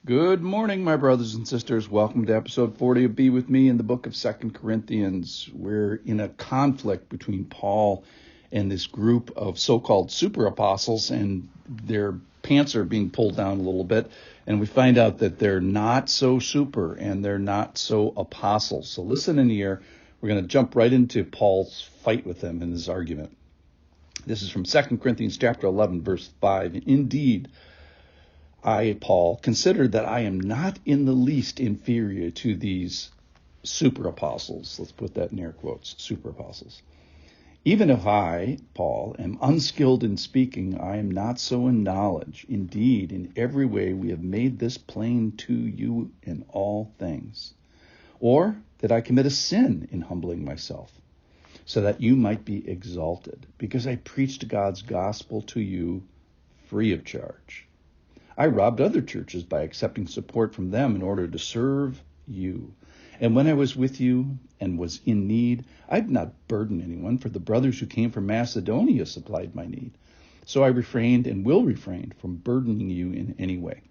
Good morning, my brothers and sisters. Welcome to episode 40 of Be With Me in the book of 2 Corinthians. We're in a conflict between Paul and this group of so-called super apostles, and their pants are being pulled down a little bit, and we find out that they're not so super and they're not so apostles. So listen in here. We're going to jump right into Paul's fight with them in this argument. This is from 2 Corinthians chapter 11, verse 5. Indeed, I, Paul, consider that I am not in the least inferior to these super apostles. Let's put that in air quotes, super apostles. Even if I, Paul, am unskilled in speaking, I am not so in knowledge. Indeed, in every way we have made this plain to you in all things. Or did I commit a sin in humbling myself, so that you might be exalted, because I preached God's gospel to you free of charge? I robbed other churches by accepting support from them in order to serve you. And when I was with you and was in need, I did not burden anyone, for the brothers who came from Macedonia supplied my need. So I refrained and will refrain from burdening you in any way.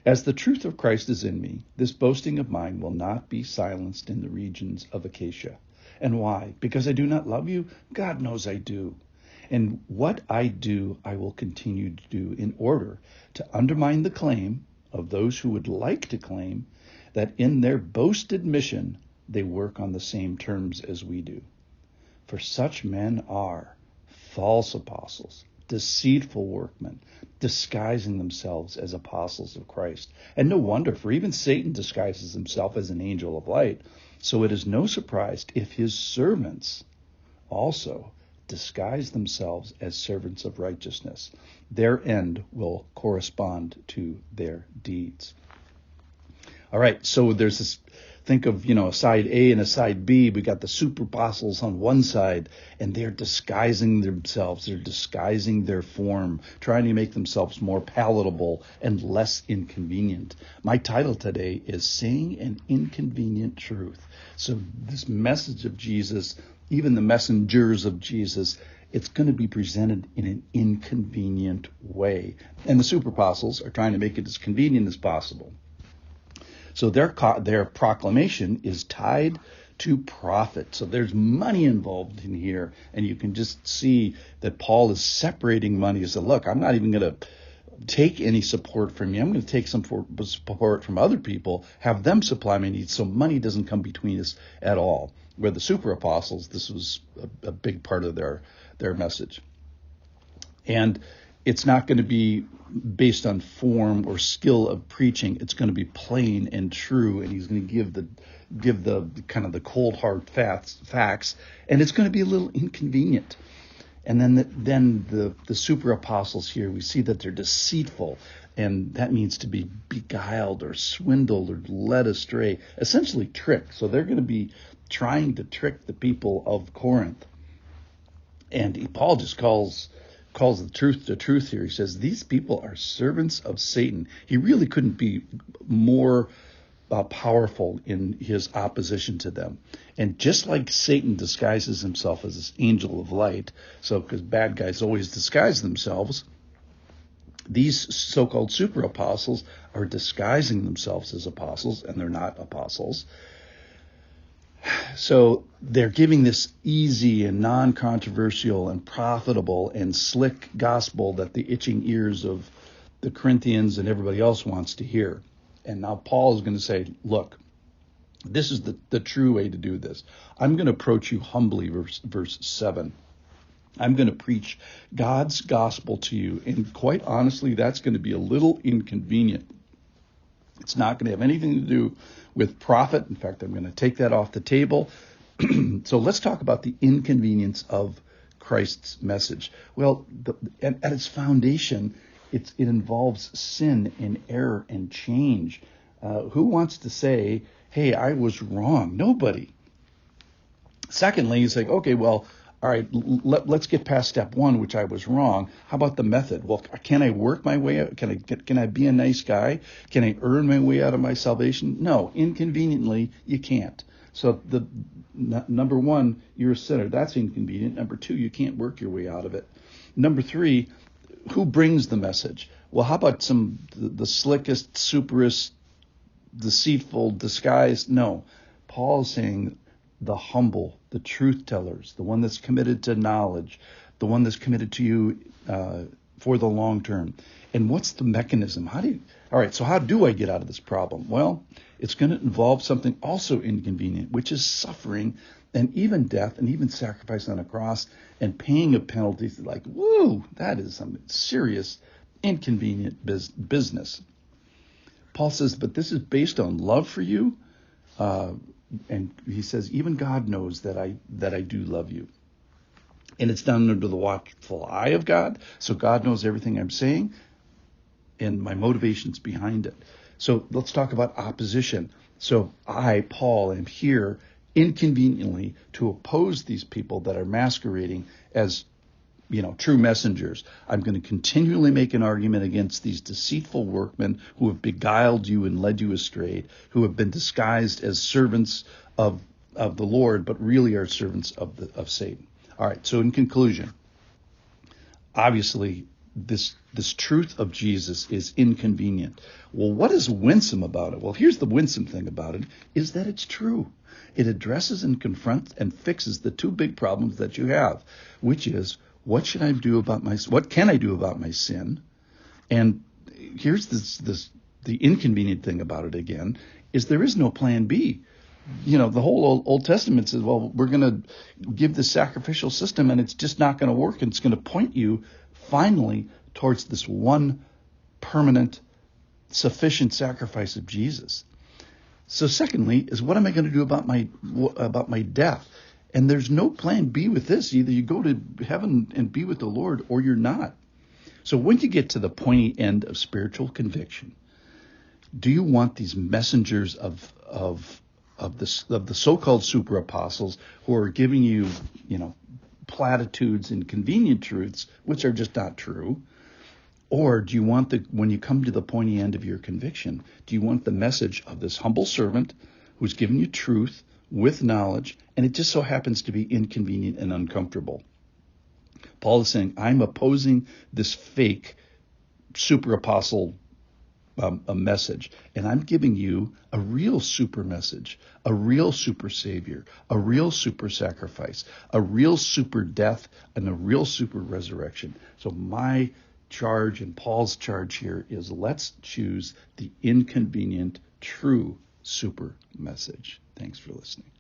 As the truth of Christ is in me, this boasting of mine will not be silenced in the regions of Achaia. And why? Because I do not love you? God knows I do. And what I do, I will continue to do in order to undermine the claim of those who would like to claim that in their boasted mission, they work on the same terms as we do. For such men are false apostles, deceitful workmen, disguising themselves as apostles of Christ. And no wonder, for even Satan disguises himself as an angel of light. So it is no surprise if his servants also disguise themselves as servants of righteousness. Their end will correspond to their deeds. All right, so there's this, think of, a side A and a side B. We got the super apostles on one side, and they're disguising themselves. They're disguising their form, trying to make themselves more palatable and less inconvenient. My title today is Saying an Inconvenient Truth. So this message of Jesus, even the messengers of Jesus, it's going to be presented in an inconvenient way. And the super apostles are trying to make it as convenient as possible. So their proclamation is tied to profit. So there's money involved in here. And you can just see that Paul is separating money. He said, look, I'm not even going to take any support from you. I'm going to take some support from other people, have them supply my needs, so money doesn't come between us at all. Where the super apostles, this was a big part of their message. And it's not going to be based on form or skill of preaching. It's going to be plain and true, and he's going to give the kind of the cold hard facts, and it's going to be a little inconvenient. And then the super apostles here, we see that they're deceitful, and that means to be beguiled or swindled or led astray, essentially tricked. So they're going to be trying to trick the people of Corinth. And Paul just calls the truth here. He says, these people are servants of Satan. He really couldn't be more powerful in his opposition to them. And just like Satan disguises himself as this angel of light, so because bad guys always disguise themselves, these so-called super apostles are disguising themselves as apostles, and they're not apostles. So they're giving this easy and non-controversial and profitable and slick gospel that the itching ears of the Corinthians and everybody else wants to hear. And now Paul is going to say, look, this is the true way to do this. I'm going to approach you humbly, verse 7. I'm going to preach God's gospel to you. And quite honestly, that's going to be a little inconvenient. It's not going to have anything to do with profit. In fact, I'm going to take that off the table. So let's talk about the inconvenience of Christ's message. Well, at its foundation, it involves sin and error and change. Who wants to say, hey, I was wrong? Nobody. Secondly, he's like, okay, well, all right, let's get past step one, which I was wrong. How about the method? Well, can I work my way out? Can I be a nice guy? Can I earn my way out of my salvation? No, inconveniently, you can't. So number one, you're a sinner. That's inconvenient. Number two, you can't work your way out of it. Number three, who brings the message? well, how about the slickest, superest, deceitful, disguised? No. Paul is saying the humble, the truth tellers, the one that's committed to knowledge, the one that's committed to you for the long term. And what's the mechanism? All right, so how do I get out of this problem? Well, it's going to involve something also inconvenient, which is suffering and even death and even sacrifice on a cross and paying a penalty. Like, woo, that is some serious inconvenient business. Paul says, but this is based on love for you. And he says, even God knows that I do love you. And it's done under the watchful eye of God. So God knows everything I'm saying and my motivations behind it. So let's talk about opposition. So I, Paul, am here inconveniently to oppose these people that are masquerading as, true messengers. I'm going to continually make an argument against these deceitful workmen who have beguiled you and led you astray, who have been disguised as servants of the Lord, but really are servants of Satan. All right, so in conclusion, obviously, this truth of Jesus is inconvenient. Well, what is winsome about it? Well, here's the winsome thing about it, is that it's true. It addresses and confronts and fixes the two big problems that you have, which is, what can I do about my sin? And here's the inconvenient thing about it again, is there is no plan B. The whole Old Testament says, well, we're going to give the sacrificial system and it's just not going to work. And it's going to point you finally towards this one permanent, sufficient sacrifice of Jesus. So secondly is, what am I going to do about my death? And there's no plan B with this. Either you go to heaven and be with the Lord or you're not. So when you get to the pointy end of spiritual conviction, do you want these messengers of the so-called super apostles who are giving you, platitudes and convenient truths, which are just not true? Or do you want when you come to the pointy end of your conviction, do you want the message of this humble servant who's given you truth with knowledge, and it just so happens to be inconvenient and uncomfortable? Paul is saying, I'm opposing this fake super apostle a message, and I'm giving you a real super message, a real super savior, a real super sacrifice, a real super death, and a real super resurrection. So my charge and Paul's charge here is, let's choose the inconvenient, true super message. Thanks for listening.